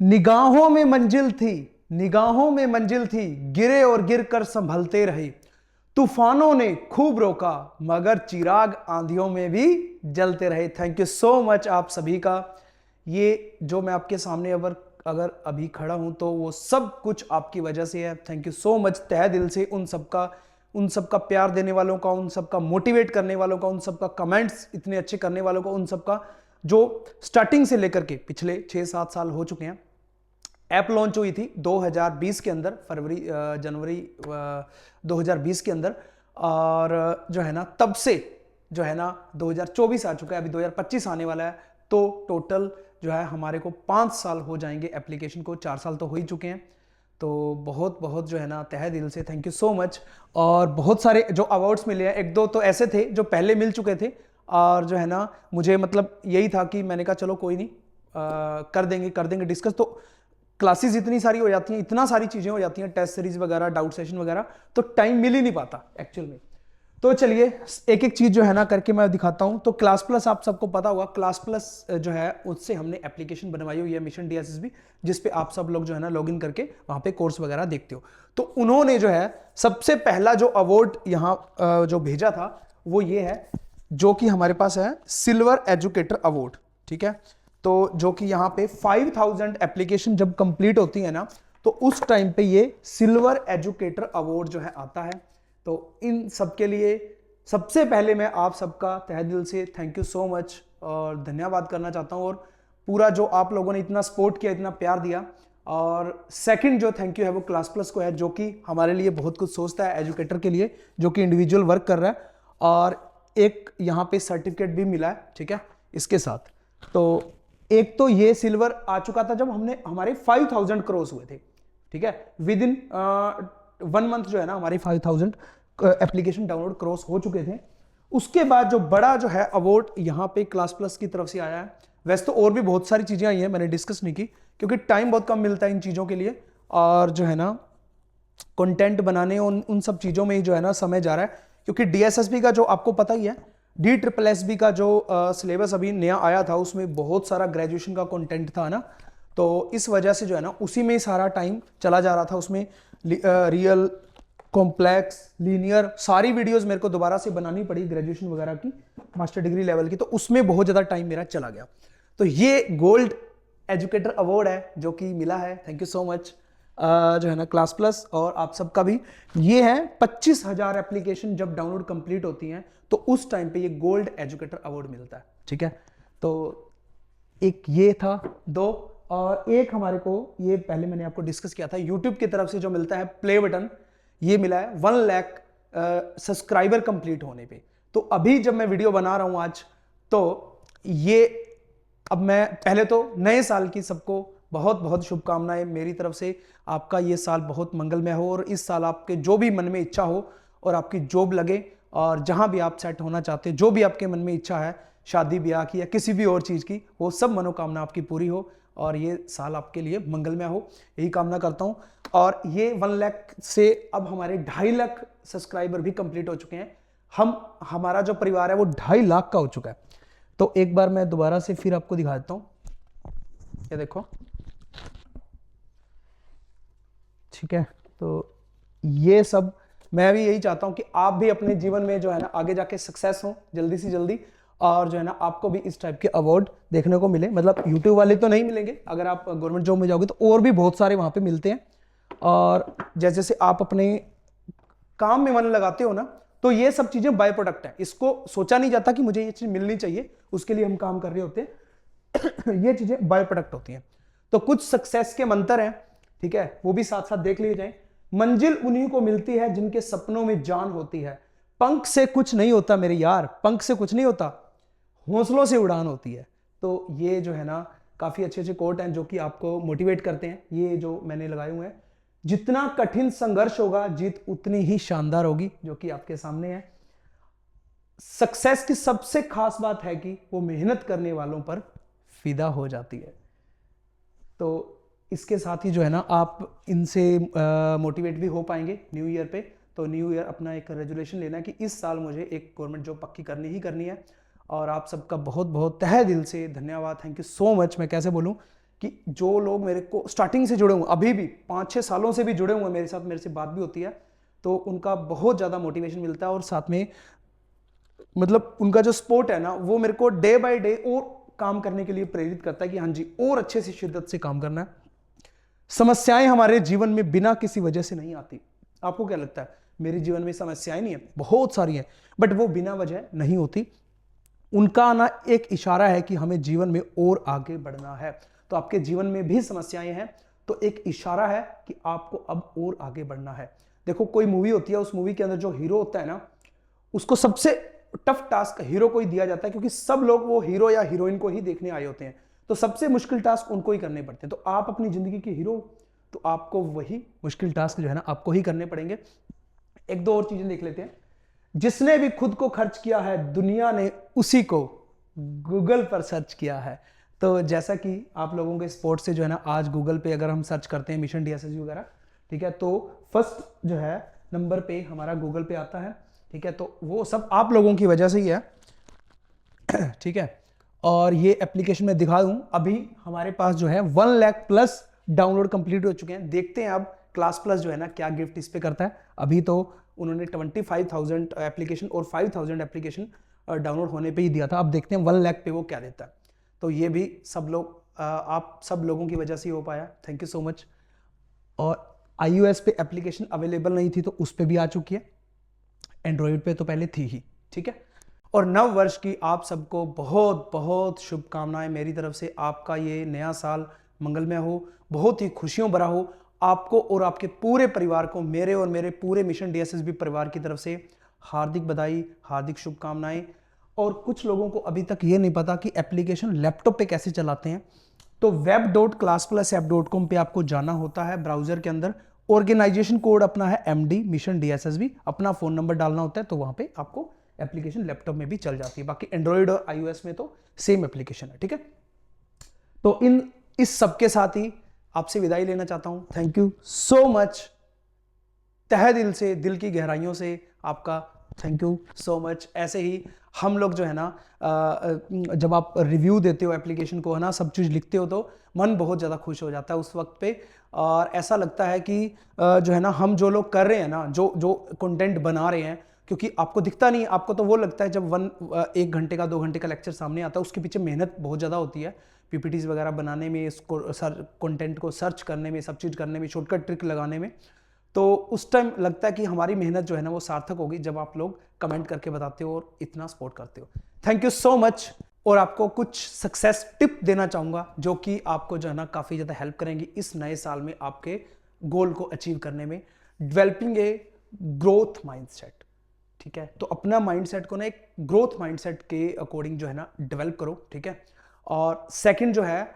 निगाहों में मंजिल थी, निगाहों में मंजिल थी, गिरे और गिर कर संभलते रहे। तूफानों ने खूब रोका मगर चिराग आंधियों में भी जलते रहे। थैंक यू सो मच आप सभी का। ये जो मैं आपके सामने अगर अभी खड़ा हूं तो वो सब कुछ आपकी वजह से है। थैंक यू सो मच तहे दिल से उन सबका प्यार देने वालों का, उन सबका मोटिवेट करने वालों का, उन सबका कमेंट्स इतने अच्छे करने वालों का, उन सबका जो स्टार्टिंग से लेकर के पिछले 6-7 साल हो चुके हैं। ऐप लॉन्च हुई थी 2020 के अंदर, जनवरी 2020 के अंदर, और जो है ना तब से जो है ना 2024 आ चुका है, अभी 2025 आने वाला है। तो टोटल जो है हमारे को 5 साल हो जाएंगे एप्लीकेशन को, 4 साल तो हो ही चुके हैं। तो बहुत बहुत जो है ना तहे दिल से थैंक यू सो मच। और बहुत सारे जो अवार्ड्स मिले हैं, एक दो तो ऐसे थे जो पहले मिल चुके थे, और जो है ना मुझे मतलब यही था कि मैंने कहा चलो कोई नहीं, कर देंगे डिस्कस। तो क्लासेस इतनी सारी हो जाती हैं, इतना सारी चीजें हो जाती हैं, टेस्ट सीरीज वगैरह, डाउट सेशन वगैरह, तो टाइम मिल ही नहीं पाता एक्चुअल में। तो चलिए एक एक चीज जो है ना करके मैं दिखाता हूं। तो क्लास प्लस आप सबको पता होगा, क्लास प्लस जो है उससे हमने एप्लीकेशन बनवाई हुई है, मिशन डीएसएसबी, जिस पे आप सब लोग जो है ना लॉगिन करके वहां पे कोर्स वगैरह देखते हो। तो उन्होंने जो है सबसे पहला जो अवार्ड यहां जो भेजा था वो ये है, जो कि हमारे पास है सिल्वर एजुकेटर अवार्ड। ठीक है, तो जो कि यहाँ पे 5000 एप्लीकेशन जब कंप्लीट होती है ना, तो उस टाइम पे ये सिल्वर एजुकेटर अवार्ड जो है आता है। तो इन सब के लिए सबसे पहले मैं आप सबका तहे दिल से थैंक यू सो मच और धन्यवाद करना चाहता हूँ। और पूरा जो आप लोगों ने इतना सपोर्ट किया, इतना प्यार दिया। और सेकंड जो थैंक यू है वो क्लास प्लस को है, जो कि हमारे लिए बहुत कुछ सोचता है एजुकेटर के लिए, जो कि इंडिविजुअल वर्क कर रहा है। और एक यहाँ पे सर्टिफिकेट भी मिला है, ठीक है, इसके साथ। तो एक तो ये सिल्वर आ चुका था जब हमने हमारे 5000 क्रॉस हुए थे। ठीक है, विद इन 1 मंथ जो है ना हमारे 5000 एप्लीकेशन डाउनलोड क्रॉस हो चुके थे। उसके बाद जो बड़ा जो है अवार्ड यहाँ पे क्लास प्लस की तरफ से आया है। वैसे तो और भी बहुत सारी चीजें आई हैं, मैंने डिस्कस नहीं की क्योंकि टाइम बहुत कम मिलता है इन चीजों के लिए, और जो है ना कंटेंट बनाने उन सब चीजों में ही जो है ना समय जा रहा है। क्योंकि डीएसएसबी का जो आपको पता ही है, DSSB का जो सिलेबस अभी नया आया था उसमें बहुत सारा ग्रेजुएशन का कंटेंट था ना, तो इस वजह से जो है ना उसी में ही सारा टाइम चला जा रहा था। उसमें रियल, कॉम्प्लेक्स, लीनियर सारी वीडियोस मेरे को दोबारा से बनानी पड़ी ग्रेजुएशन वगैरह की, मास्टर डिग्री लेवल की, तो उसमें बहुत ज़्यादा टाइम मेरा चला गया। तो ये गोल्ड एजुकेटर अवार्ड है जो कि मिला है, थैंक यू सो मच जो है ना क्लास प्लस और आप सबका भी। ये है 25,000 एप्लीकेशन जब डाउनलोड कंप्लीट होती हैं तो उस टाइम पे ये गोल्ड एजुकेटर अवार्ड मिलता है। ठीक है, तो एक ये था, दो, और एक हमारे को ये पहले मैंने आपको डिस्कस किया था, यूट्यूब की तरफ से जो मिलता है प्ले बटन, ये मिला है 1 लाख सब्सक्राइबर कंप्लीट होने पे। तो अभी जब मैं वीडियो बना रहा हूं आज, तो ये अब मैं पहले तो नए साल की सबको बहुत बहुत शुभकामनाएं मेरी तरफ से। आपका ये साल बहुत मंगलमय हो और इस साल आपके जो भी मन में इच्छा हो और आपकी जॉब लगे, और जहां भी आप सेट होना चाहते हैं, जो भी आपके मन में इच्छा है, शादी ब्याह की या किसी भी और चीज़ की, वो सब मनोकामना आपकी पूरी हो और ये साल आपके लिए मंगलमय हो, यही कामना करता हूं। और ये 1 लाख से अब हमारे 2.5 लाख सब्सक्राइबर भी कंप्लीट हो चुके हैं। हमारा जो परिवार है वो 2.5 लाख का हो चुका है। तो एक बार मैं दोबारा से फिर आपको दिखा देता हूं, ये देखो। ठीक है, तो ये सब मैं भी यही चाहता हूं कि आप भी अपने जीवन में जो है ना आगे जाके सक्सेस हो जल्दी से जल्दी, और जो है ना आपको भी इस टाइप के अवार्ड देखने को मिले। मतलब यूट्यूब वाले तो नहीं मिलेंगे, अगर आप गवर्नमेंट जॉब में जाओगे तो और भी बहुत सारे वहां पे मिलते हैं। और जैसे जैसे आप अपने काम में मन लगाते हो ना, तो ये सब चीजें बाय प्रोडक्ट है, इसको सोचा नहीं जाता कि मुझे ये चीज मिलनी चाहिए, उसके लिए हम काम कर रहे होते हैं। ये चीजें बाय प्रोडक्ट होती हैं। तो कुछ सक्सेस के मंत्र हैं, ठीक है, वो भी साथ साथ देख लिए जाए। मंजिल उन्हीं को मिलती है जिनके सपनों में जान होती है। पंख से कुछ नहीं होता मेरे यार, पंख से कुछ नहीं होता, हौसलों से उड़ान होती है। तो ये जो है ना काफी अच्छे अच्छे कोट हैं जो कि आपको मोटिवेट करते हैं, ये जो मैंने लगाए हुए हैं। जितना कठिन संघर्ष होगा जीत उतनी ही शानदार होगी, जो कि आपके सामने है। सक्सेस की सबसे खास बात है कि वो मेहनत करने वालों पर फिदा हो जाती है। तो इसके साथ ही जो है ना आप इनसे मोटिवेट भी हो पाएंगे न्यू ईयर पे। तो न्यू ईयर अपना एक रेजोल्यूशन लेना है कि इस साल मुझे एक गवर्नमेंट जॉब पक्की करनी ही करनी है। और आप सबका बहुत बहुत तहे दिल से धन्यवाद, थैंक यू सो मच। मैं कैसे बोलूं, कि जो लोग मेरे को स्टार्टिंग से जुड़े हुए, अभी भी 5-6 सालों से भी जुड़े हुए मेरे साथ, मेरे से बात भी होती है, तो उनका बहुत ज़्यादा मोटिवेशन मिलता है और साथ में मतलब उनका जो सपोर्ट है ना, वो मेरे को डे बाय डे और काम करने के लिए प्रेरित करता है कि हाँ जी और अच्छे से शिद्दत से काम करना है। समस्याएं हमारे जीवन में बिना किसी वजह से नहीं आती। आपको क्या लगता है? मेरे जीवन में समस्याएं नहीं है, बहुत सारी हैं, बट वो बिना वजह नहीं होती। उनका आना एक इशारा है कि हमें जीवन में और आगे बढ़ना है। तो आपके जीवन में भी समस्याएं हैं तो एक इशारा है कि आपको अब और आगे बढ़ना है। देखो कोई मूवी होती है, उस मूवी के अंदर जो हीरो होता है ना, उसको सबसे टफ टास्क हीरो को ही दिया जाता है, क्योंकि सब लोग वो हीरो या हीरोइन को ही देखने आए होते हैं, तो सबसे मुश्किल टास्क उनको ही करने पड़ते हैं। तो आप अपनी जिंदगी के हीरो, तो आपको वही मुश्किल टास्क जो है ना आपको ही करने पड़ेंगे। एक दो और चीजें देख लेते हैं। जिसने भी खुद को खर्च किया है, दुनिया ने उसी को गूगल पर सर्च किया है। तो जैसा कि आप लोगों के सपोर्ट से जो है ना, आज गूगल पे अगर हम सर्च करते हैं मिशन डीएसएसबी वगैरह, ठीक है, तो फर्स्ट जो है नंबर पे हमारा गूगल पे आता है, ठीक है। तो वो सब आप लोगों की वजह से ही है, ठीक है। और ये एप्लीकेशन में दिखा दूं, अभी हमारे पास जो है 1 लाख प्लस डाउनलोड कंप्लीट हो चुके हैं। देखते हैं अब क्लास प्लस जो है ना क्या गिफ्ट इस पे करता है। अभी तो उन्होंने 25,000 एप्लीकेशन और 5,000 एप्लीकेशन डाउनलोड होने पे ही दिया था। अब देखते हैं 1 लाख पे वो क्या देता है। तो ये भी सब लोग, आप सब लोगों की वजह से ही हो पाया। Thank you so much. और iOS पे एप्लीकेशन अवेलेबल नहीं थी तो उस पर भी आ चुकी है, एंड्रॉइड पे तो पहले थी ही, ठीक है। और नव वर्ष की आप सबको बहुत बहुत शुभकामनाएं मेरी तरफ से। आपका ये नया साल मंगलमय हो, बहुत ही खुशियों भरा हो। आपको और आपके पूरे परिवार को मेरे और मेरे पूरे मिशन डीएसएसबी परिवार की तरफ से हार्दिक बधाई, हार्दिक शुभकामनाएं। और कुछ लोगों को अभी तक ये नहीं पता कि एप्लीकेशन लैपटॉप पे कैसे चलाते हैं, तो web.classplus.app.com पे आपको जाना होता है ब्राउजर के अंदर। ऑर्गेनाइजेशन कोड अपना है MD मिशन डीएसएसबी, अपना फोन नंबर डालना होता है, तो वहां पे आपको एप्लीकेशन लैपटॉप में भी चल जाती है। बाकी एंड्रॉइड और iOS में तो सेम एप्लीकेशन है, ठीक है। तो इस सब के साथ ही आपसे विदाई लेना चाहता हूं। थैंक यू सो मच, तहे दिल से, दिल की गहराइयों से आपका थैंक यू सो मच। ऐसे ही हम लोग जो है ना, जब आप रिव्यू देते हो एप्लीकेशन को है ना, सब चीज़ लिखते हो, तो मन बहुत ज़्यादा खुश हो जाता है उस वक्त पे। और ऐसा लगता है कि जो है ना, हम जो लोग कर रहे हैं ना, जो कंटेंट बना रहे हैं, क्योंकि आपको दिखता नहीं, आपको तो वो लगता है जब 1 घंटे का 2 घंटे का लेक्चर सामने आता है, उसके पीछे मेहनत बहुत ज़्यादा होती है, PPTs वगैरह बनाने में, इसको कंटेंट को सर्च करने में, सब चीज़ करने में, शॉर्टकट ट्रिक लगाने में। तो उस टाइम लगता है कि हमारी मेहनत जो है ना वो सार्थक होगी जब आप लोग कमेंट करके बताते हो और इतना सपोर्ट करते हो। Thank you so much. और आपको कुछ सक्सेस टिप देना चाहूंगा जो कि आपको जो है ना काफ़ी ज़्यादा हेल्प करेंगी इस नए साल में आपके गोल को अचीव करने में। डेवलपिंग ए ग्रोथ माइंडसेट, ठीक है। तो अपना माइंडसेट को ना एक ग्रोथ माइंडसेट के अकॉर्डिंग जो है ना डेवलप करो, ठीक है। और सेकंड जो है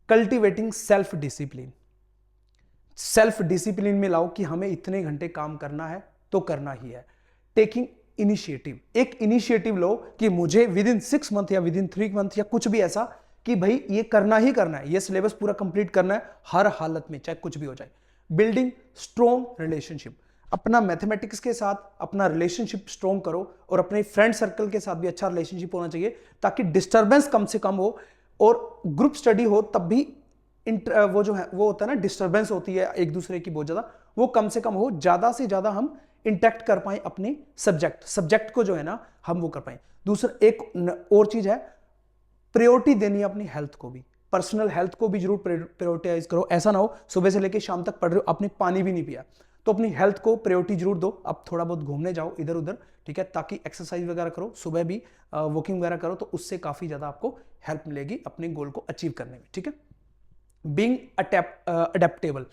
cultivating self discipline. Self discipline में लाओ कि हमें इतने घंटे काम करना है तो करना ही है। टेकिंग इनिशिएटिव, एक इनिशिएटिव लो कि मुझे विद इन 6 मंथ या विद इन 3 मंथ या कुछ भी ऐसा कि भाई ये करना ही करना है, ये सिलेबस पूरा कंप्लीट करना है हर हालत में, चाहे कुछ भी हो जाए। बिल्डिंग स्ट्रॉन्ग रिलेशनशिप, अपना मैथमेटिक्स के साथ अपना रिलेशनशिप स्ट्रॉन्ग करो और अपने फ्रेंड सर्कल के साथ भी अच्छा रिलेशनशिप होना चाहिए ताकि डिस्टर्बेंस कम से कम हो। और ग्रुप स्टडी हो तब भी वो जो है वो होता है ना, डिस्टर्बेंस होती है एक दूसरे की बहुत ज्यादा, वो कम से कम हो, ज्यादा से ज्यादा हम इंटैक्ट कर पाए अपने सब्जेक्ट को जो है ना हम वो कर पाए। दूसरा एक और चीज है, प्रायोरिटी देनी है अपनी हेल्थ को भी, पर्सनल हेल्थ को भी जरूर प्रायोरिटाइज करो। ऐसा ना हो सुबह से लेकर शाम तक पढ़ रहे हो, आपने पानी भी नहीं पिया, तो अपनी हेल्थ को प्रायोरिटी जरूर दो। अब थोड़ा बहुत घूमने जाओ इधर उधर, ठीक है, ताकि एक्सरसाइज वगैरह करो, सुबह भी वॉकिंग वगैरह करो, तो उससे काफी ज्यादा आपको हेल्प मिलेगी अपने गोल को अचीव करने में, ठीक है। बीइंग अडेप्टेबल,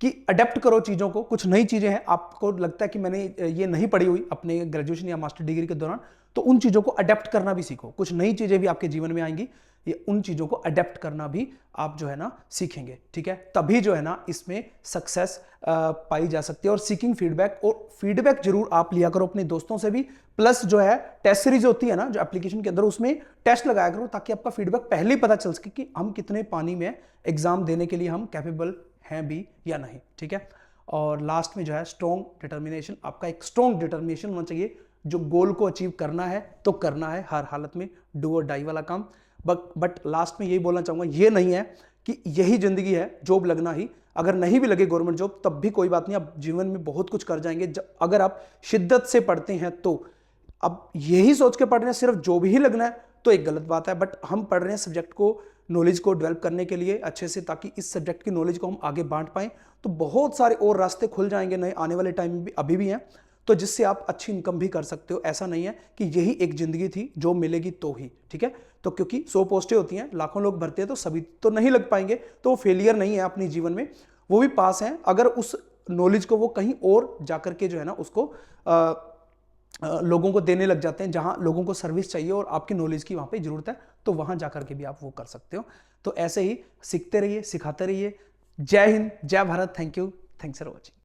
कि अडेप्ट करो चीज़ों को। कुछ नई चीज़ें हैं, आपको लगता है कि मैंने ये नहीं पढ़ी हुई अपने ग्रेजुएशन या मास्टर डिग्री के दौरान, तो उन चीज़ों को अडेप्ट करना भी सीखो। कुछ नई चीज़ें भी आपके जीवन में आएंगी, ये उन चीज़ों को अडेप्ट करना भी आप जो है ना सीखेंगे, ठीक है। तभी जो है ना इसमें सक्सेस पाई जा सकती है। और सीकिंग फीडबैक, और फीडबैक जरूर आप लिया करो अपने दोस्तों से भी। प्लस जो है टेस्ट सीरीज होती है ना जो एप्लीकेशन के अंदर, उसमें टेस्ट लगाया करो ताकि आपका फीडबैक पहले ही पता चल सके कि हम कितने पानी में एग्जाम देने के लिए हम कैपेबल हैं भी या नहीं, ठीक है। और लास्ट में जो है स्ट्रॉन्ग डिटर्मिनेशन, आपका एक स्ट्रॉन्ग डिटर्मिनेशन होना चाहिए। जो गोल को अचीव करना है तो करना है हर हालत में, डू और डाई वाला काम। बट लास्ट में यही बोलना चाहूंगा, ये नहीं है कि यही जिंदगी है, जॉब लगना ही, अगर नहीं भी लगे गवर्नमेंट जॉब तब भी कोई बात नहीं, आप जीवन में बहुत कुछ कर जाएंगे अगर आप शिद्दत से पढ़ते हैं तो। अब यही सोच के पढ़ रहे हैं सिर्फ जॉब ही लगना है तो एक गलत बात है, बट हम पढ़ रहे हैं सब्जेक्ट को, नॉलेज को डेवलप करने के लिए अच्छे से, ताकि इस सब्जेक्ट की नॉलेज को हम आगे बांट पाएं, तो बहुत सारे और रास्ते खुल जाएंगे नए आने वाले टाइम में भी, अभी भी हैं, तो जिससे आप अच्छी इनकम भी कर सकते हो। ऐसा नहीं है कि यही एक जिंदगी थी, जॉब मिलेगी तो ही, ठीक है। तो क्योंकि 100 पोस्टें होती हैं, लाखों लोग भरते हैं, तो सभी तो नहीं लग पाएंगे, तो वो फेलियर नहीं है अपने जीवन में, वो भी पास हैं अगर उस नॉलेज को वो कहीं और जाकर के जो है ना उसको लोगों को देने लग जाते हैं, जहां लोगों को सर्विस चाहिए और आपकी नॉलेज की वहां पे जरूरत है, तो वहां जाकर के भी आप वो कर सकते हो। तो ऐसे ही सीखते रहिए, सिखाते रहिए। जय हिंद, जय Bharat. Thank you, thanks for watching.